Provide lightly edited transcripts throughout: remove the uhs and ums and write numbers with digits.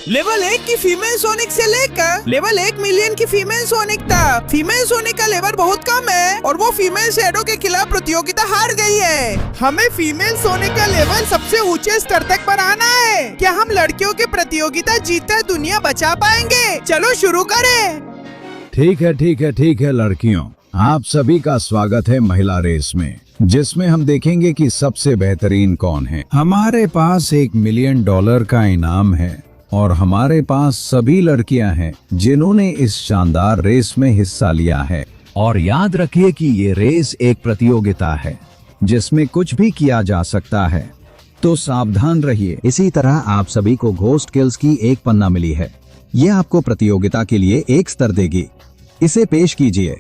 Level 1 की female sonic से लेकर लेवल 1 मिलियन की फीमेल सोनिक तक। फीमेल सोनिक का लेवल बहुत कम है और वो फीमेल शैडो के खिलाफ प्रतियोगिता हार गई है। हमें फीमेल सोनिक का लेवल सबसे ऊंचे स्तर तक बढ़ाना है। क्या हम लड़कियों की प्रतियोगिता जीतकर दुनिया बचा पाएंगे? चलो शुरू करें। ठीक है लड़कियों, आप सभी का स्वागत है महिला रेस में, जिसमें हम देखेंगे कि सबसे बेहतरीन कौन है। हमारे पास $1 मिलियन का इनाम है और हमारे पास सभी लड़कियां हैं जिन्होंने इस शानदार रेस में हिस्सा लिया है। और याद रखिए कि ये रेस एक प्रतियोगिता है जिसमें कुछ भी किया जा सकता है, तो सावधान रहिए। इसी तरह आप सभी को घोस्ट किल्स की एक पन्ना मिली है। ये आपको प्रतियोगिता के लिए एक स्तर देगी। इसे पेश कीजिए।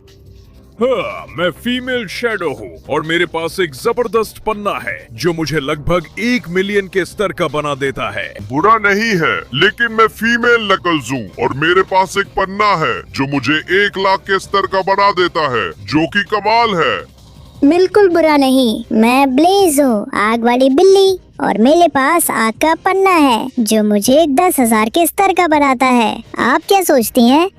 हाँ, मैं फीमेल शैडो हूँ और मेरे पास एक जबरदस्त पन्ना है जो मुझे लगभग 1 मिलियन के स्तर का बना देता है। बुरा नहीं है, लेकिन मैं फीमेल नकल्स हूँ और मेरे पास एक पन्ना है जो मुझे 1 लाख के स्तर का बना देता है, जो कि कमाल है। बिल्कुल बुरा नहीं, मैं ब्लेज हूँ, आग वाली बिल्ली, और मेरे पास आग का पन्ना है जो मुझे 10,000 के स्तर का बनाता है। आप क्या सोचती हैं?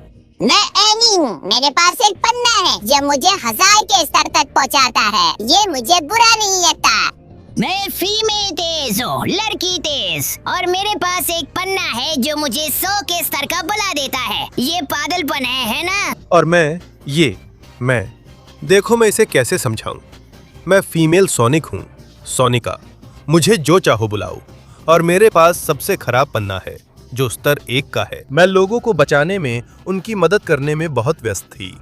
मैं एनी हूँ, मेरे पास एक पन्ना है जो मुझे 1000 के स्तर तक पहुँचाता है। ये मुझे बुरा नहीं लगता। मैं फीमेल तेज हूँ, लड़की तेज, और मेरे पास एक पन्ना है जो मुझे 100 के स्तर का बुला देता है। ये पागलपन है ना? और मैं देखो मैं इसे कैसे समझाऊं। मैं फीमेल सोनिक हूँ, सोनिका, मुझे जो चाहो बुलाओ। और मेरे पास सबसे खराब पन्ना है जो स्तर 1 का है। मैं लोगों को बचाने में, उनकी मदद करने में बहुत व्यस्त थी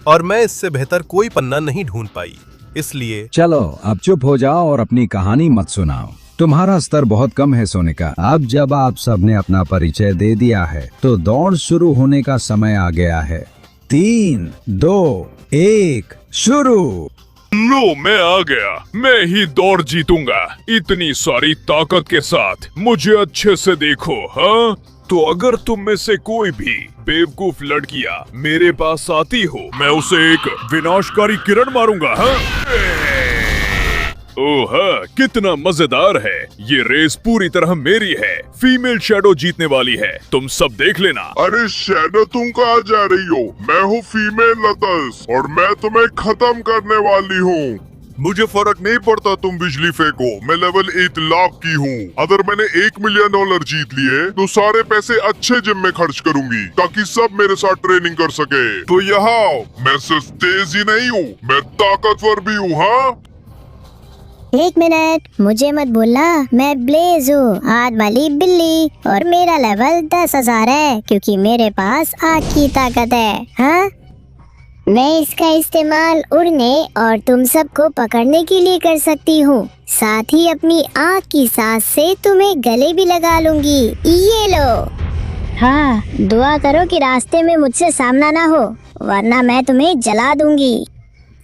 और मैं इससे बेहतर कोई पन्ना नहीं ढूंढ पाई। इसलिए चलो अब चुप हो जाओ और अपनी कहानी मत सुनाओ। तुम्हारा स्तर बहुत कम है सोनिका। अब जब आप सबने अपना परिचय दे दिया है तो दौड़ शुरू होने का समय आ गया है। 3, 2, 1 शुरू। लो, मैं आ गया। मैं ही दौड़ जीतूंगा इतनी सारी ताकत के साथ। मुझे अच्छे से देखो। हाँ, तो अगर तुम में से कोई भी बेवकूफ लड़कियां मेरे पास आती हो, मैं उसे एक विनाशकारी किरण मारूंगा। हाँ? ओह हाँ, कितना मजेदार है। ये रेस पूरी तरह मेरी है। फीमेल शैडो जीतने वाली है, तुम सब देख लेना। अरे शैडो, तुम कहाँ जा रही हो? मैं हूँ फीमेल नकल्स और मैं तुम्हें खत्म करने वाली हूँ। मुझे फर्क नहीं पड़ता तुम बिजली फेंको, मैं लेवल 1 लाख की हूँ। अगर मैंने $1 मिलियन जीत लिए तो सारे पैसे अच्छे जिम में खर्च करूंगी ताकि सब मेरे साथ ट्रेनिंग कर सके। तो यहाँ आओ, मैं सिर्फ तेज ही नहीं हूँ, मैं ताकतवर भी हूँ। हाँ, 1 मिनट, मुझे मत बोलना। मैं ब्लेज हूँ, आग वाली बिल्ली, और मेरा लेवल 10,000 है क्योंकि मेरे पास आग की ताकत है। हाँ, मैं इसका इस्तेमाल उड़ने और तुम सबको पकड़ने के लिए कर सकती हूँ। साथ ही अपनी आग की सांस से तुम्हें गले भी लगा लूंगी। ये लो। हाँ, दुआ करो कि रास्ते में मुझसे सामना ना हो, वरना मैं तुम्हें जला दूंगी।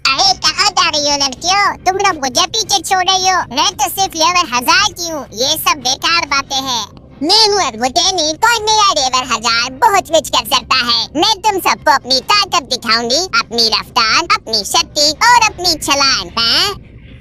अरे कहाँ जा रही हो लड़कियों? तुम लोग मुझे पीछे छोड़ रही हो। मैं तो सिर्फ लेवल 1000 की हूँ। ये सब बेकार बातें हैं। मैं हूँ अर्बुटेनी, कौन मेरा लेवल 1000 बहुत कुछ कर सकता है। मैं तुम सबको अपनी ताकत दिखाऊंगी, अपनी रफ्तार, अपनी शक्ति और अपनी छलांग।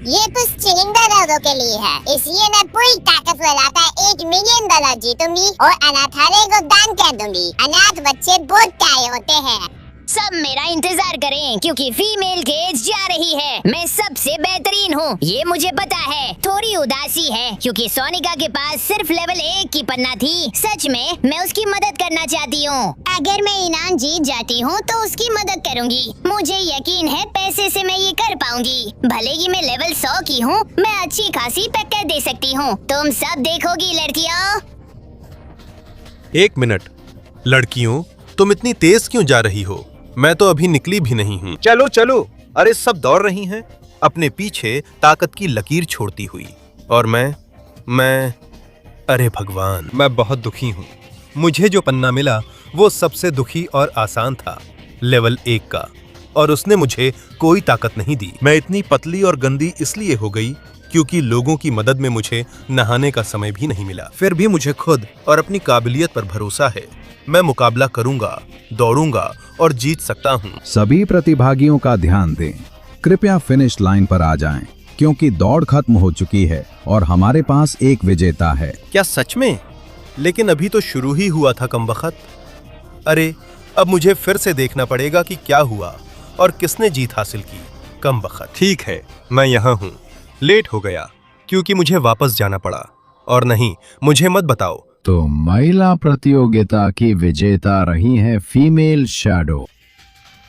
ये कुछ चुनिंदा लोगों के लिए है, इसलिए मैं पूरी ताकत लगाकर $1 मिलियन जीतूंगी और अनाथालय को दान कर दूंगी। अनाथ बच्चे बहुत प्यारे होते हैं। सब मेरा इंतजार करें क्योंकि फीमेल केज जा रही है। मैं सबसे बेहतरीन हूँ, ये मुझे पता है। थोड़ी उदासी है क्योंकि सोनिका के पास सिर्फ लेवल 1 की पन्ना थी। सच में मैं उसकी मदद करना चाहती हूँ। अगर मैं इनाम जीत जाती हूँ तो उसकी मदद करूँगी। मुझे यकीन है पैसे से मैं ये कर पाऊंगी। भले ही मैं लेवल 100 की हूँ, मैं अच्छी खासी टक्कर दे सकती हूँ। तुम सब देखोगी लड़कियों। 1 मिनट, लड़कियों, तुम इतनी तेज क्यों जा रही हो? मैं तो अभी निकली भी नहीं हूँ। चलो चलो। अरे सब दौड़ रही हैं अपने पीछे ताकत की लकीर छोड़ती हुई, और मैं अरे भगवान, मैं बहुत दुखी हूँ। मुझे जो पन्ना मिला वो सबसे दुखी और आसान था, लेवल 1 का, और उसने मुझे कोई ताकत नहीं दी। मैं इतनी पतली और गंदी इसलिए हो गई क्योंकि लोगों की मदद में मुझे नहाने का समय भी नहीं मिला। फिर भी मुझे खुद और अपनी काबिलियत पर भरोसा है। मैं मुकाबला करूंगा, दौड़ूंगा और जीत सकता हूं। सभी प्रतिभागियों का ध्यान दें। कृपया फिनिश लाइन पर आ जाएं, क्योंकि दौड़ खत्म हो चुकी है और हमारे पास एक विजेता है। क्या सच में? लेकिन अभी तो शुरू ही हुआ था कमबख्त। अरे अब मुझे फिर से देखना पड़ेगा कि क्या हुआ और किसने जीत हासिल की। कमबख्त। ठीक है, मैं यहाँ हूँ। लेट हो गया क्योंकि मुझे वापस जाना पड़ा। और नहीं, मुझे मत बताओ। तो महिला प्रतियोगिता की विजेता रही है फीमेल शैडो।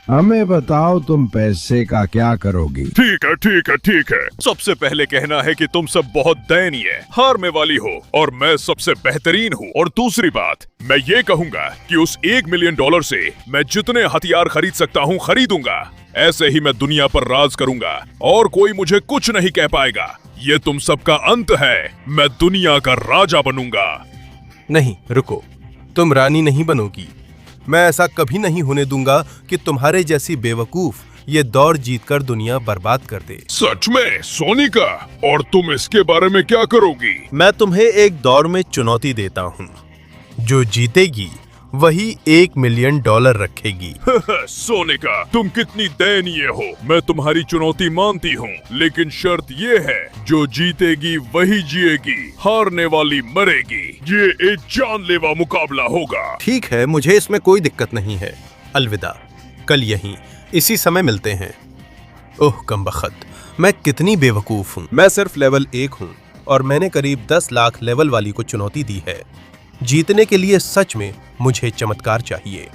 हमें बताओ तुम पैसे का क्या करोगी? ठीक है ठीक है ठीक है। सबसे पहले कहना है कि तुम सब बहुत दयनीय, हारने वाली हो और मैं सबसे बेहतरीन हूँ। और दूसरी बात, मैं ये कहूँगा कि उस $1 मिलियन से मैं जितने हथियार खरीद सकता हूँ खरीदूंगा। ऐसे ही मैं दुनिया पर राज करूंगा और कोई मुझे कुछ नहीं कह पाएगा। ये तुम सबका अंत है। मैं दुनिया का राजा बनूंगा। नहीं, रुको, तुम रानी नहीं बनोगी। मैं ऐसा कभी नहीं होने दूंगा कि तुम्हारे जैसी बेवकूफ ये दौड़ जीतकर दुनिया बर्बाद कर दे। सच में सोनिका? और तुम इसके बारे में क्या करोगी? मैं तुम्हें एक दौड़ में चुनौती देता हूँ। जो जीतेगी वही $1 मिलियन रखेगी। सोनिका, तुम कितनी दयनीय हो। मैं तुम्हारी चुनौती मानती हूँ, लेकिन शर्त ये है, जो जीतेगी वही जिएगी, हारने वाली मरेगी। ये एक जानलेवा मुकाबला होगा। ठीक है, मुझे इसमें कोई दिक्कत नहीं है। अलविदा, कल यहीं इसी समय मिलते हैं। ओह कमबख्त, मैं कितनी बेवकूफ हूँ। मैं सिर्फ लेवल 1 हूँ और मैंने करीब 10 लाख लेवल वाली को चुनौती दी है। जीतने के लिए सच में मुझे चमत्कार चाहिए।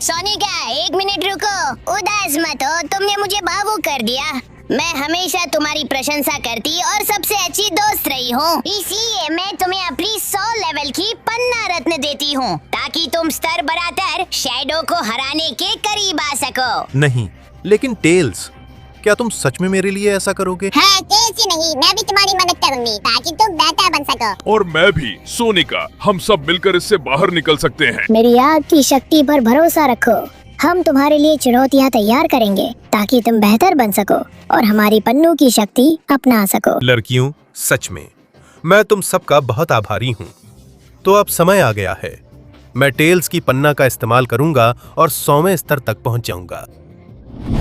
सोनिका, 1 मिनट रुको। उदास मत हो, तुमने मुझे भावुक कर दिया। मैं हमेशा तुम्हारी प्रशंसा करती और सबसे अच्छी दोस्त रही हूँ। इसीलिए मैं तुम्हें अपनी 100 लेवल की पन्ना रत्न देती हूँ, ताकि तुम स्तर बढ़ाकर शैडो को हराने के करीब आ सको। नहीं, लेकिन टेल्स, क्या तुम सच में मेरे लिए ऐसा करोगे? हाँ, टेल्स ही नहीं, मैं भी तुम्हारी मदद करूंगी ताकि तुम बेहतर बन सको। और मैं भी। सोनिका, हम सब मिलकर इससे बाहर निकल सकते हैं। मेरी आग की शक्ति पर भरोसा रखो। हम तुम्हारे लिए चुनौतियाँ तैयार करेंगे ताकि तुम बेहतर बन सको और हमारी पन्नू की शक्ति अपना सको। लड़कियों, सच में मैं तुम सबका बहुत आभारी हूँ। तो अब समय आ गया है। मैं टेल्स की पन्ना का इस्तेमाल करूंगा और 100वें स्तर तक पहुंच जाऊंगा।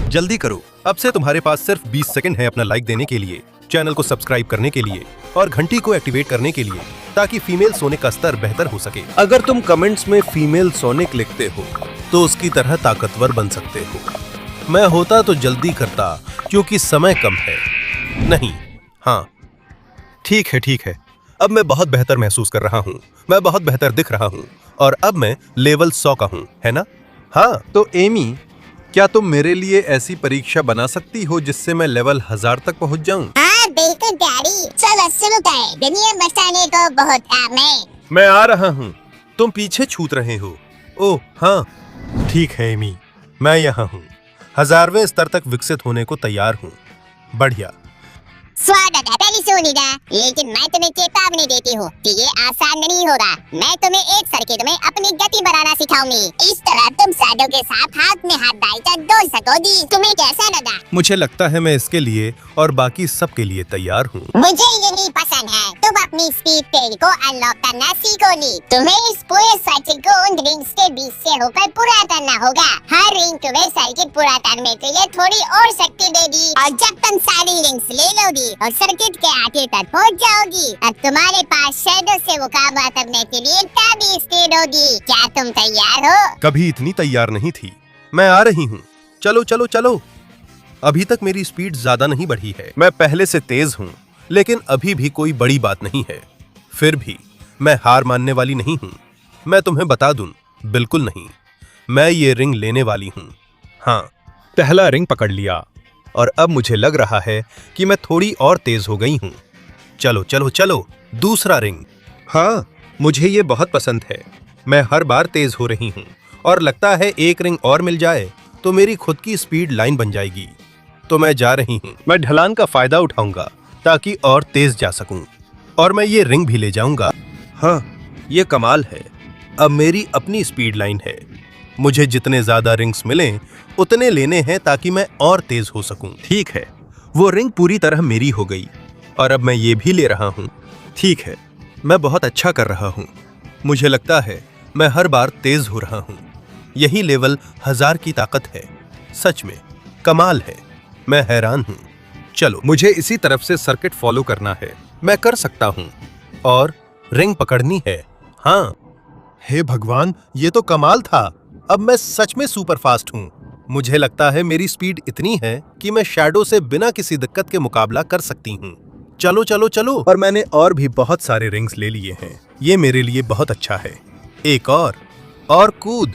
जल्दी करो, अब से तुम्हारे पास सिर्फ 20 सेकंड है अपना लाइक देने के लिए, चैनल को सब्सक्राइब करने के लिए और घंटी को एक्टिवेट करने के लिए, ताकि फीमेल सोनिक का स्तर बेहतर हो सके। अगर तुम कमेंट्स में फीमेल सोनिक लिखते हो तो उसकी तरह ताकतवर बन सकते हो। मैं होता तो जल्दी करता क्योंकि समय कम है। नहीं, हाँ ठीक है, अब मैं बहुत बेहतर महसूस कर रहा हूँ। मैं बहुत बेहतर दिख रहा हूँ और अब मैं लेवल 100 का हूँ, है ना? हाँ, तो एमी, क्या तुम मेरे लिए ऐसी परीक्षा बना सकती हो जिससे मैं लेवल 1000 तक पहुंच जाऊं? हाँ बिल्कुल डैडी, चलो शुरू करें। दुनिया बचाने को बहुत काम है। मैं आ रहा हूं। तुम पीछे छूट रहे हो। ओह हाँ, ठीक है एमी, मैं यहाँ हूँ। 1000वें स्तर तक विकसित होने को तैयार हूँ। बढ़िया। स्वागत है पहली सोनिका, लेकिन मैं तुम्हें चेतावनी देती हूँ कि ये आसान नहीं होगा। मैं तुम्हें एक सर्किट में अपनी गति बढ़ाना सिखाऊंगी। इस तरह तुम शैडो के साथ हाथ में हाथ डालकर दौड़ सकोगी। तुम्हें कैसा लगा? मुझे लगता है मैं इसके लिए और बाकी सब के लिए तैयार हूँ। मुझे यही पसंद है। तुम अपनी स्पीड पेड़ को अनलॉक करना सीखोगी। तुम्हें इस पूरे सर्किट को उन रिंग्स के बीच से होकर पूरा करना होगा। हर रिंग तुम्हें सर्किट पूरा करने के लिए थोड़ी और शक्ति देगी और जब तुम सारी रिंग्स ले लोगी और सर्किट के आखिर तक पहुंच जाओगी, अब तुम्हारे पास शैडो से मुकाबला करने के लिए तभी स्पीड होगी। क्या तुम तैयार हो? कभी इतनी तैयार नहीं थी। मैं आ रही हूँ। चलो चलो चलो। अभी तक मेरी स्पीड ज्यादा नहीं बढ़ी है। मैं पहले से तेज हूँ, लेकिन अभी भी कोई बड़ी बात नहीं है। फिर भी मैं हार मानने वाली नहीं हूँ। मैं तुम्हें बता दूं, बिल्कुल नहीं। मैं ये रिंग लेने वाली हूँ। हाँ, पहला रिंग पकड़ लिया और अब मुझे लग रहा है कि मैं थोड़ी और तेज हो गई हूँ। चलो चलो चलो, दूसरा रिंग। हाँ, मुझे ये बहुत पसंद है। मैं हर बार तेज हो रही हूँ और लगता है एक रिंग और मिल जाए तो मेरी खुद की स्पीड लाइन बन जाएगी। तो मैं जा रही हूँ। मैं ढलान का फायदा उठाऊंगा ताकि और तेज जा सकूं और मैं ये रिंग भी ले जाऊंगा। हाँ, ये कमाल है। अब मेरी अपनी स्पीड लाइन है। मुझे जितने ज्यादा रिंग्स मिलें उतने लेने हैं ताकि मैं और तेज हो सकूं। ठीक है, वो रिंग पूरी तरह मेरी हो गई और अब मैं ये भी ले रहा हूं। ठीक है, मैं बहुत अच्छा कर रहा हूं। मुझे लगता है मैं हर बार तेज हो रहा हूं। यही लेवल 1000 की ताकत है। सच में कमाल है। मैं हैरान हूं। चलो, मुझे इसी तरफ से सर्किट फॉलो करना है। मैं कर सकता हूं और रिंग पकड़नी है। हाँ, हे भगवान, ये तो कमाल था। अब मैं सच में सुपर फास्ट हूँ। मुझे लगता है मेरी स्पीड इतनी है कि मैं शैडो से बिना किसी दिक्कत के मुकाबला कर सकती हूँ। चलो चलो चलो। और मैंने और भी बहुत सारे रिंग्स ले लिए हैं। ये मेरे लिए बहुत अच्छा है। एक और कूद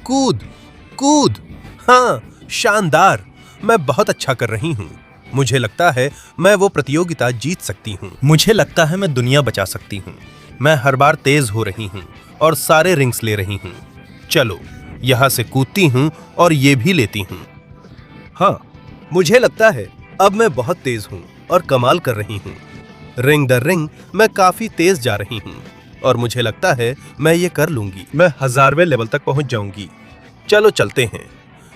कूद कूद। हाँ, शानदार। मैं बहुत अच्छा कर रही हूँ। मुझे लगता है मैं वो प्रतियोगिता जीत सकती हूँ। मुझे लगता है मैं दुनिया बचा सकती हूँ। मैं हर बार तेज हो रही हूँ और सारे रिंग्स ले रही हूँ। चलो, यहाँ से कूदती हूँ और ये भी लेती हूँ। हाँ, मुझे लगता है अब मैं बहुत तेज हूँ और कमाल कर रही हूँ। रिंग दर रिंग मैं काफी तेज जा रही हूँ और मुझे लगता है मैं ये कर लूंगी। मैं 1000वें लेवल तक पहुंच जाऊंगी। चलो चलते हैं।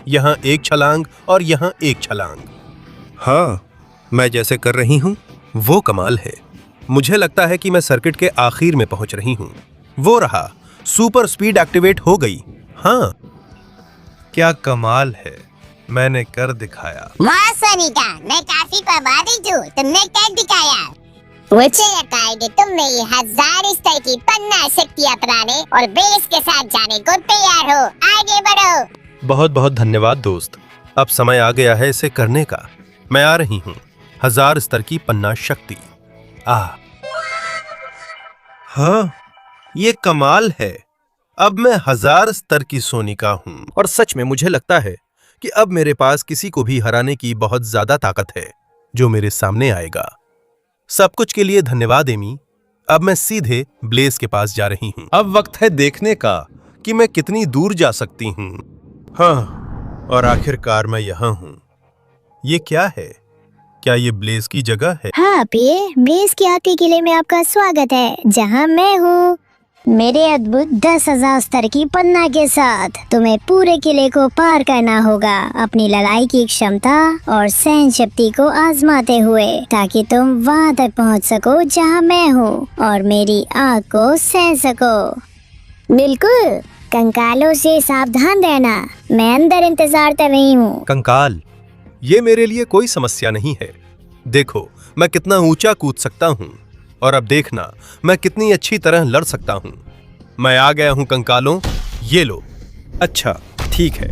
यहाँ एक छलांग और यहाँ एक छलांग। हाँ, मैं जैसे कर रही हूँ वो कमाल है। मुझे लगता है कि मैं सर्किट के आखिर में पहुंच रही हूँ। वो रहा, सुपर स्पीड एक्टिवेट हो गई। हाँ, क्या कमाल है। मैंने कर दिखाया। वाह सोनिका, मैं काफी प्रभावित हूँ। तुमने कर दिखाया। मुझे लगता है कि तुम मेरी 1000 स्तर की पन्ना शक्ति अपनाने और बेस के साथ जाने को तैयार हो। आगे बढ़ो। बहुत बहुत धन्यवाद दोस्त। अब समय आ गया है इसे करने का। मैं आ रही हूँ। 1000 स्तर की पन्ना शक्ति। हाँ, ये कमाल है। अब मैं 1000 स्तर की सोनिका हूँ और सच में मुझे लगता है कि अब मेरे पास किसी को भी हराने की बहुत ज्यादा ताकत है जो मेरे सामने आएगा। सब कुछ के लिए धन्यवाद एमी। अब मैं सीधे ब्लेज के पास जा रही हूँ। अब वक्त है देखने का कि मैं कितनी दूर जा सकती हूँ। हाँ, और आखिरकार मैं यहाँ हूँ। ये क्या है? क्या ये ब्लेज की जगह है? हाँ प्रिय, ब्लेज के आखिरी किले में आपका स्वागत है, जहाँ मैं हूँ। मेरे अद्भुत 10,000 स्तर की पन्ना के साथ तुम्हें पूरे किले को पार करना होगा, अपनी लड़ाई की क्षमता और सहन शक्ति को आजमाते हुए, ताकि तुम वहाँ तक पहुँच सको जहाँ मैं हूँ और मेरी आग को सह सको। बिल्कुल, कंकालों से सावधान रहना। मैं अंदर इंतजार कर रही हूँ। कंकाल, ये मेरे लिए कोई समस्या नहीं है। देखो, मैं कितना ऊंचा कूद सकता हूँ और अब देखना मैं कितनी अच्छी तरह लड़ सकता हूँ। मैं आ गया हूँ कंकालों, ये लो। अच्छा, ठीक है।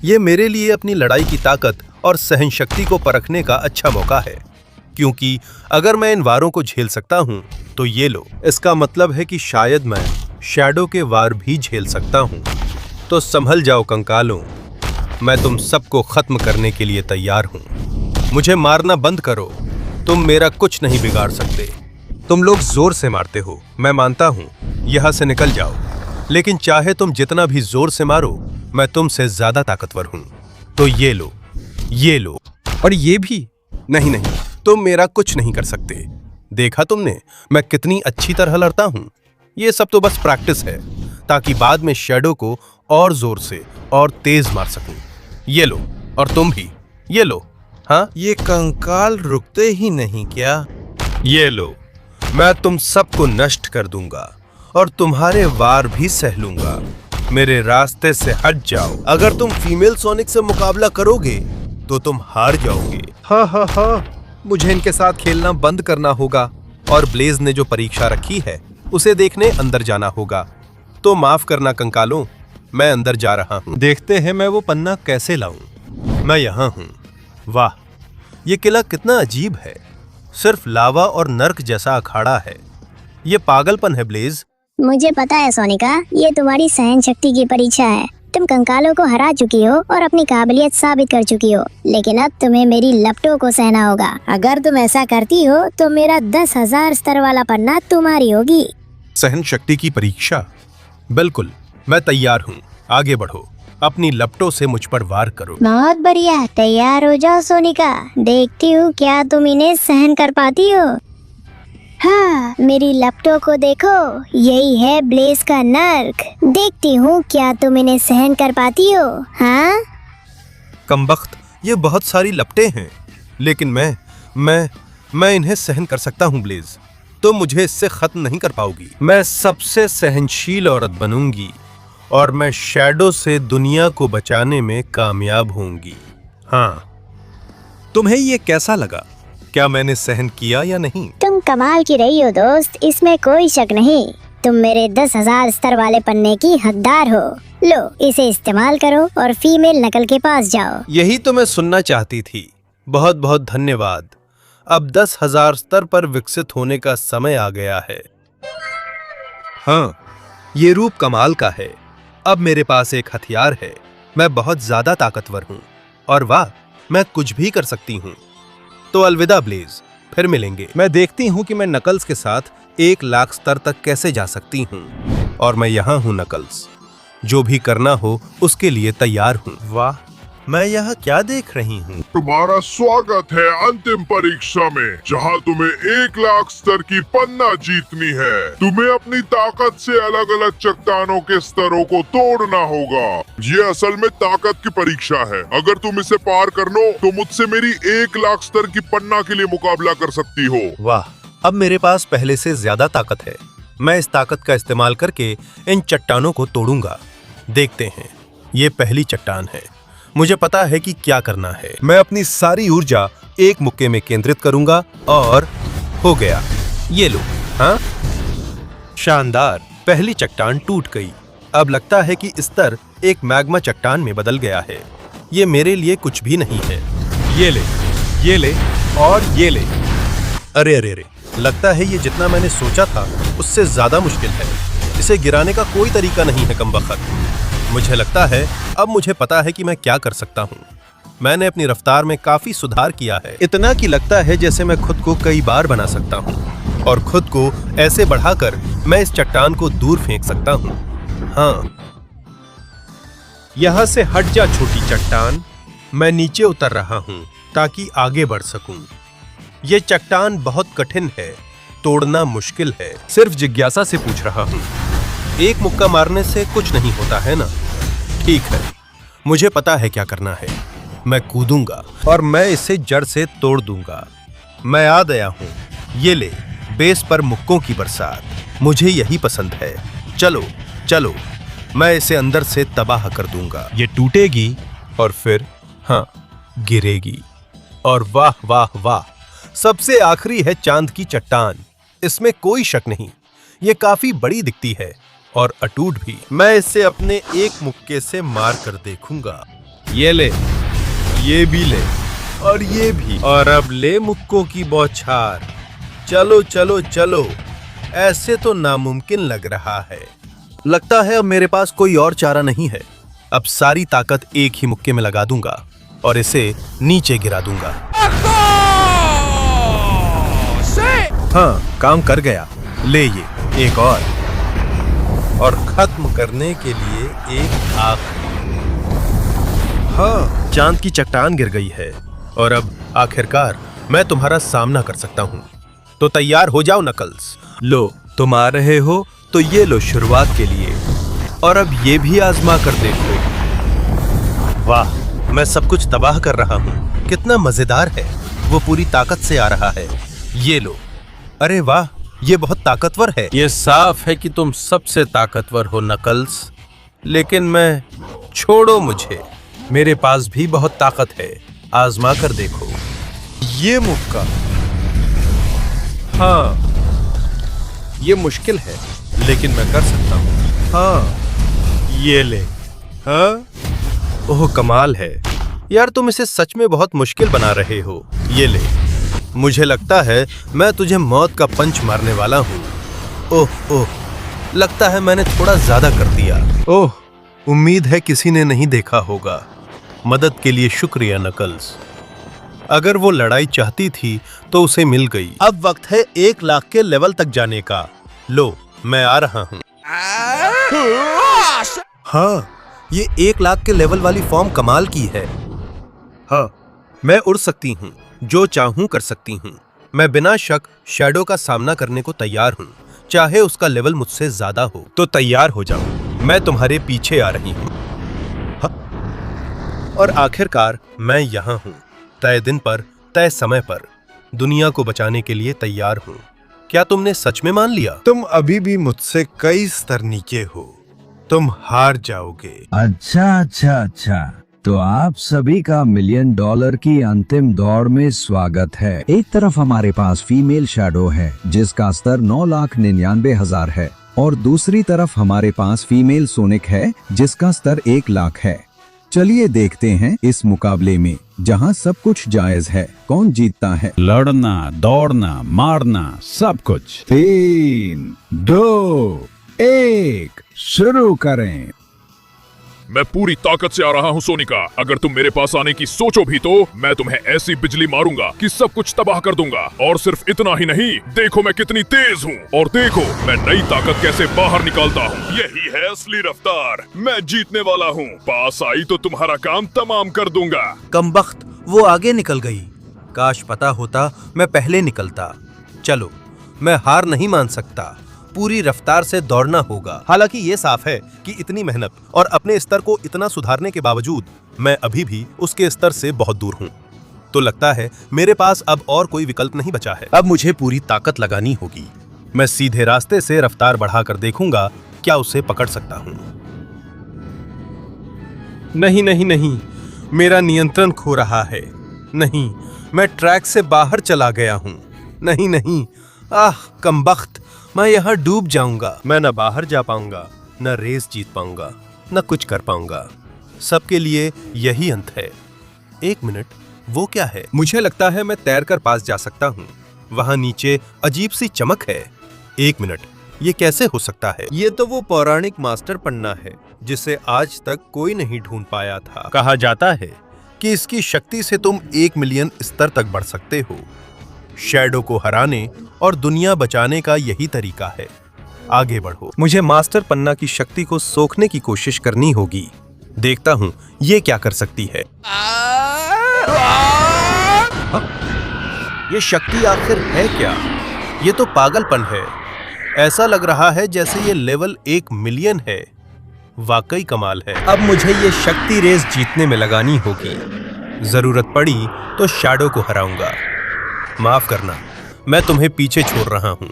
ये मेरे लिए अपनी लड़ाई की ताकत और सहन शक्ति को परखने का अच्छा मौका है, क्योंकि अगर मैं इन वारों को झेल सकता हूँ तो ये लो। इसका मतलब है कि शायद मैं शैडो के वार भी झेल सकता हूँ। तो संभल जाओ कंकालों, मैं तुम सबको खत्म करने के लिए तैयार हूँ। मुझे मारना बंद करो, तुम मेरा कुछ नहीं बिगाड़ सकते। तुम लोग जोर से मारते हो, मैं मानता हूँ। यहाँ से निकल जाओ, लेकिन चाहे तुम जितना भी जोर से मारो, मैं तुमसे ज्यादा ताकतवर हूँ। तो ये लो, ये लो, और ये भी। नहीं नहीं, तुम मेरा कुछ नहीं कर सकते। देखा तुमने मैं कितनी अच्छी तरह लड़ता हूँ। ये सब तो बस प्रैक्टिस है, ताकि बाद में शैडो को और जोर से और तेज मार सकूं। ये लो, और तुम भी ये लो। हाँ, ये कंकाल रुकते ही नहीं क्या? ये लो, मैं तुम सबको नष्ट कर दूंगा और तुम्हारे वार भी सह लूंगा। मेरे रास्ते से हट जाओ। अगर तुम फीमेल सोनिक से मुकाबला करोगे तो तुम हार जाओगे। हाँ हाँ हाँ, मुझे इनके साथ खेलना बंद करना होगा और ब्लेज ने जो परीक्षा रखी है उसे देखने अंदर जाना होगा। तो माफ करना कंकालों, मैं अंदर जा रहा हूँ। देखते हैं मैं वो पन्ना कैसे लाऊं। मैं यहाँ हूँ। वाह, ये किला कितना अजीब है। सिर्फ लावा और नर्क जैसा अखाड़ा है। ये पागलपन है ब्लेज। मुझे पता है सोनिका, ये तुम्हारी सहन शक्ति की परीक्षा है। तुम कंकालों को हरा चुकी हो और अपनी काबिलियत साबित कर चुकी हो, लेकिन अब तुम्हें मेरी लपटों को सहना होगा। अगर तुम ऐसा करती हो तो मेरा 10,000 स्तर वाला पन्ना तुम्हारी होगी। सहन शक्ति की परीक्षा? बिल्कुल, मैं तैयार हूँ। आगे बढ़ो, अपनी लपटों से मुझ पर वार करो। बहुत बढ़िया, तैयार हो जाओ सोनिका। देखती हूँ क्या तुम इन्हें सहन कर पाती हो। हाँ, मेरी लपटों को देखो, यही है ब्लेज का नर्क। देखती हूँ क्या तुम इन्हें सहन कर पाती हो। हाँ कमबख्त, ये बहुत सारी लपटें हैं, लेकिन मैं इन्हें सहन कर सकता हूँ ब्लेज। तो मुझे इससे खत्म नहीं कर पाओगी। मैं सबसे सहनशील औरत बनूंगी और मैं शैडो से दुनिया को बचाने में कामयाब होंगी। हाँ, तुम्हें ये कैसा लगा? क्या मैंने सहन किया या नहीं? तुम कमाल की रही हो दोस्त, इसमें कोई शक नहीं। तुम मेरे 10,000 स्तर वाले पन्ने की हकदार हो। लो इसे इस्तेमाल करो और फीमेल नकल के पास जाओ। यही तो मैं सुनना चाहती थी। बहुत बहुत धन्यवाद। अब 10,000 स्तर पर विकसित होने का समय आ गया है। हाँ, ये रूप कमाल का है। अब मेरे पास एक हथियार है। मैं बहुत ज्यादा ताकतवर हूँ और वाह, मैं कुछ भी कर सकती हूँ। तो अलविदा ब्लेज, फिर मिलेंगे। मैं देखती हूँ कि मैं नकल्स के साथ 1 लाख स्तर तक कैसे जा सकती हूँ। और मैं यहाँ हूँ नकल्स, जो भी करना हो उसके लिए तैयार हूँ। वाह, मैं यहाँ क्या देख रही हूँ? तुम्हारा स्वागत है अंतिम परीक्षा में, जहाँ तुम्हें 1 लाख स्तर की पन्ना जीतनी है। तुम्हें अपनी ताकत से अलग अलग चट्टानों के स्तरों को तोड़ना होगा। ये असल में ताकत की परीक्षा है। अगर तुम इसे पार कर लो तो मुझसे मेरी 1 लाख स्तर की पन्ना के लिए मुकाबला कर सकती हो। वाह, अब मेरे पास पहले से ज्यादा ताकत है। मैं इस ताकत का इस्तेमाल करके इन चट्टानों को तोड़ूंगा। देखते हैं, ये पहली चट्टान है। मुझे पता है कि क्या करना है। मैं अपनी सारी ऊर्जा एक मुक्के में केंद्रित करूंगा और हो गया। ये लो। हाँ, शानदार, पहली चट्टान टूट गई। अब लगता है कि स्तर एक मैग्मा चट्टान में बदल गया है। ये मेरे लिए कुछ भी नहीं है। ये ले और ये ले। अरे अरे अरे, लगता है ये जितना मैंने सोचा था उससे ज्यादा मुश्किल है। इसे गिराने का कोई तरीका नहीं है कमबख्त। मुझे लगता है अब मुझे पता है कि मैं क्या कर सकता हूँ। मैंने अपनी रफ्तार में काफी सुधार किया है, इतना कि लगता है जैसे मैं खुद को कई बार बना सकता हूँ और खुद को ऐसे बढ़ाकर मैं इस चट्टान को दूर फेंक सकता हूँ। हाँ, यहाँ से हट जा छोटी चट्टान। मैं नीचे उतर रहा हूँ ताकि आगे बढ़ सकूं। ये चट्टान बहुत कठिन है, तोड़ना मुश्किल है। सिर्फ जिज्ञासा से पूछ रहा हूँ। एक मुक्का मारने से कुछ नहीं होता है ना? ठीक है, मुझे पता है क्या करना है। मैं कूदूंगा और मैं इसे जड़ से तोड़ दूंगा। मैं आ गया हूँ। ये ले, बेस पर मुक्कों की बरसात। मुझे यही पसंद है। चलो चलो, मैं इसे अंदर से तबाह कर दूंगा। ये टूटेगी और फिर हाँ, गिरेगी। और वाह वाह वाह, सबसे आखिरी है चांद की चट्टान। इसमें कोई शक नहीं, ये काफी बड़ी दिखती है और अटूट भी। मैं इसे अपने एक मुक्के से मार कर देखूंगा। ये ले, ये भी ले और ये भी। और अब ले मुक्कों की बौछार। चलो चलो चलो, ऐसे तो नामुमकिन लग रहा है। लगता है अब मेरे पास कोई और चारा नहीं है। अब सारी ताकत एक ही मुक्के में लगा दूंगा और इसे नीचे गिरा दूंगा। हाँ, काम कर गया। ले ये एक और खत्म करने के लिए एक आखिरी। हाँ, चांद की चट्टान गिर गई है और अब आखिरकार मैं तुम्हारा सामना कर सकता हूँ। तो तैयार हो जाओ नकल्स। लो, तुम आ रहे हो तो ये लो शुरुआत के लिए, और अब ये भी आजमा कर देखो। वाह, मैं सब कुछ तबाह कर रहा हूँ। कितना मजेदार है। वो पूरी ताकत से आ रहा है। ये लो। अरे वाह, ये बहुत ताकतवर है। ये साफ है कि तुम सबसे ताकतवर हो नकल्स, लेकिन मैं, छोड़ो मुझे। मेरे पास भी बहुत ताकत है। आजमा कर देखो। ये मुक्का। हाँ, ये मुश्किल है लेकिन मैं कर सकता हूँ। हाँ, ये ले। हाँ, ओह कमाल है यार, तुम इसे सच में बहुत मुश्किल बना रहे हो। ये ले। मुझे लगता है मैं तुझे मौत का पंच मारने वाला हूँ। ओह ओह, लगता है मैंने थोड़ा ज्यादा कर दिया। ओह, उम्मीद है किसी ने नहीं देखा होगा। मदद के लिए शुक्रिया नकल्स। अगर वो लड़ाई चाहती थी तो उसे मिल गई। अब वक्त है 1 लाख के लेवल तक जाने का। लो, मैं आ रहा हूँ। हाँ, ये 1 लाख के लेवल वाली फॉर्म कमाल की है। हाँ, मैं उड़ सकती हूँ, जो चाहूं कर सकती हूँ। मैं बिना शक शैडो का सामना करने को तैयार हूँ, चाहे उसका लेवल मुझसे ज्यादा हो। तो तैयार हो जाओ, मैं तुम्हारे पीछे आ रही हूँ। और आखिरकार मैं यहाँ हूँ, तय दिन पर, तय समय पर, दुनिया को बचाने के लिए तैयार हूँ। क्या तुमने सच में मान लिया? तुम अभी भी मुझसे कई स्तर नीचे हो। तुम हार जाओगे। अच्छा अच्छा अच्छा, तो आप सभी का $1 मिलियन की अंतिम दौड़ में स्वागत है। एक तरफ हमारे पास फीमेल शैडो है जिसका स्तर 9,99,000 है और दूसरी तरफ हमारे पास फीमेल सोनिक है जिसका स्तर 1 लाख है। चलिए देखते हैं इस मुकाबले में जहां सब कुछ जायज है कौन जीतता है। लड़ना, दौड़ना, मारना, सब कुछ। 3, 2, 1 शुरू करें। मैं पूरी ताकत से आ रहा हूँ सोनिका। अगर तुम मेरे पास आने की सोचो भी तो मैं तुम्हें ऐसी बिजली मारूंगा कि सब कुछ तबाह कर दूंगा। और सिर्फ इतना ही नहीं, देखो मैं कितनी तेज हूँ और देखो मैं नई ताकत कैसे बाहर निकालता हूँ। यही है असली रफ्तार। मैं जीतने वाला हूँ। पास आई तो तुम्हारा काम तमाम कर दूंगा। कमबख्त, वो आगे निकल गई। काश पता होता मैं पहले निकलता। चलो, मैं हार नहीं मान सकता। पूरी रफ्तार से दौड़ना होगा। हालांकि ये साफ है कि इतनी मेहनत और अपने स्तर को इतना सुधारने के बावजूद मैं अभी भी उसके स्तर से बहुत दूर हूँ। तो लगता है मेरे पास अब और कोई विकल्प नहीं बचा है। अब मुझे पूरी ताकत लगानी होगी। मैं सीधे रास्ते से रफ्तार बढ़ाकर देखूंगा क्या उसे पकड़ सकता हूँ। नहीं नहीं नहीं, मेरा नियंत्रण खो रहा है। नहीं, मैं ट्रैक से बाहर चला गया हूँ। नहीं नहीं, आह कमबख्त, मैं यहाँ डूब जाऊंगा। मैं न बाहर जा पाऊंगा, न रेस जीत पाऊंगा, न कुछ कर पाऊंगा। सबके लिए यही अंत है। 1 मिनट, वो क्या है? मुझे लगता है मैं तैरकर पास जा सकता हूँ। वहाँ नीचे अजीब सी चमक है। 1 मिनट, ये कैसे हो सकता है? ये तो वो पौराणिक मास्टर पन्ना है जिसे आज तक कोई नहीं ढूंढ पाया था। कहा जाता है कि इसकी शक्ति से तुम 1 मिलियन स्तर तक बढ़ सकते हो। शैडो को हराने और दुनिया बचाने का यही तरीका है। आगे बढ़ो। मुझे मास्टर पन्ना की शक्ति को सोखने की कोशिश करनी होगी। देखता हूँ ये क्या कर सकती है। ये शक्ति आखिर है क्या? ये तो पागलपन है। ऐसा लग रहा है जैसे ये लेवल 1 मिलियन है। वाकई कमाल है। अब मुझे ये शक्ति रेस जीतने में लगानी होगी। जरूरत पड़ी तो शैडो को हराऊंगा। माफ करना, मैं तुम्हें पीछे छोड़ रहा हूँ।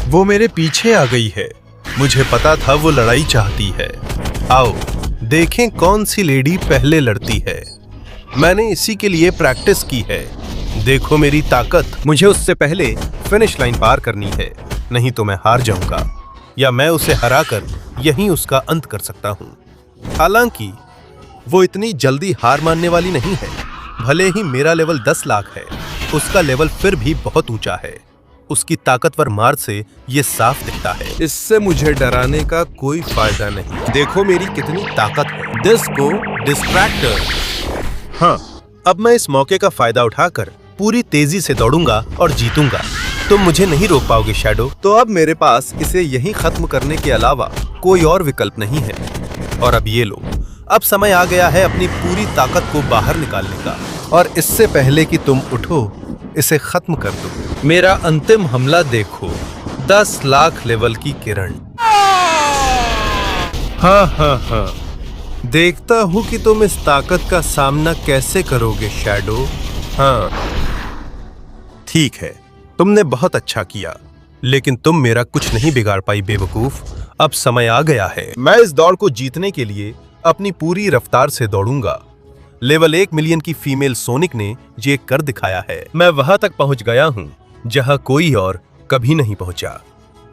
वो मेरे पीछे आ गई है। मुझे पता था वो लड़ाई चाहती है। आओ देखें कौन सी लेडी पहले लड़ती है। मैंने इसी के लिए प्रैक्टिस की है। देखो मेरी ताकत। मुझे उससे पहले फिनिश लाइन पार करनी है, नहीं तो मैं हार जाऊंगा या मैं उसे हराकर यहीं उसका अंत कर सकता हूँ। हालांकि वो इतनी जल्दी हार मानने वाली नहीं है। भले ही मेरा लेवल 10 लाख है, उसका लेवल फिर भी बहुत ऊंचा है। उसकी ताकतवर मार से ये साफ दिखता है। इससे मुझे डराने का कोई फायदा नहीं। देखो मेरी कितनी ताकत है। Disco distractor. हाँ, अब मैं इस मौके का फायदा उठाकर पूरी तेजी से दौड़ूंगा और जीतूंगा। तुम मुझे नहीं रोक पाओगे शैडो। तो अब मेरे पास इसे यहीं खत्म करने के अलावा कोई और विकल्प नहीं है। और अब ये लो, अब समय आ गया है अपनी पूरी ताकत को बाहर निकालने का। और इससे पहले कि तुम उठो, इसे खत्म कर दो। मेरा अंतिम हमला देखो। 10 लाख लेवल की किरण। हाँ, देखता हूँ कि तुम इस ताकत का सामना कैसे करोगे शैडो। हाँ, ठीक है, तुमने बहुत अच्छा किया, लेकिन तुम मेरा कुछ नहीं बिगाड़ पाई बेवकूफ। अब समय आ गया है। मैं इस दौड़ को जीतने के लिए अपनी पूरी रफ्तार से दौड़ूंगा। लेवल 1 मिलियन की फीमेल सोनिक ने ये कर दिखाया है। मैं वहां तक पहुंच गया हूं जहां कोई और कभी नहीं पहुंचा,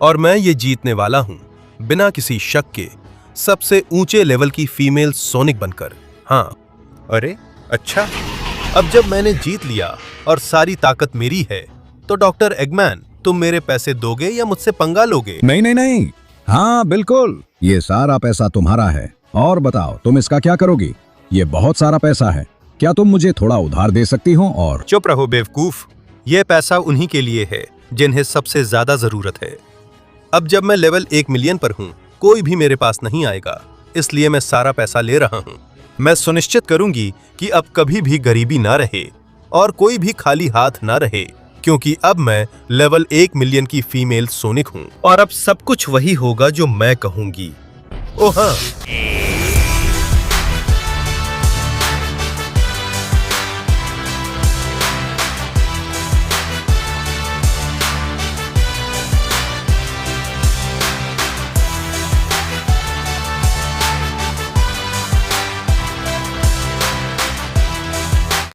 और मैं ये जीतने वाला हूं बिना किसी शक के सबसे ऊंचे लेवल की फीमेल सोनिक बनकर। हाँ, अरे अच्छा, अब जब मैंने जीत लिया और सारी ताकत मेरी है, तो डॉक्टर एगमैन, तुम मेरे पैसे दोगे या मुझसे पंगा लोगे? नहीं, हाँ बिल्कुल, ये सारा पैसा तुम्हारा है। और बताओ तुम इसका क्या करोगी? ये बहुत सारा पैसा है, क्या तुम मुझे थोड़ा उधार दे सकती हो? और चुप रहो बेवकूफ, ये पैसा उन्हीं के लिए है जिन्हें सबसे ज्यादा जरूरत है। अब जब मैं लेवल 1 मिलियन पर हूँ, कोई भी मेरे पास नहीं आएगा, इसलिए मैं सारा पैसा ले रहा हूँ। मैं सुनिश्चित करूंगी कि अब कभी भी गरीबी ना रहे और कोई भी खाली हाथ ना रहे, क्योंकि अब मैं लेवल 1 मिलियन की फीमेल सोनिक हूँ। और अब सब कुछ वही होगा जो मैं कहूंगी। ओह हाँ,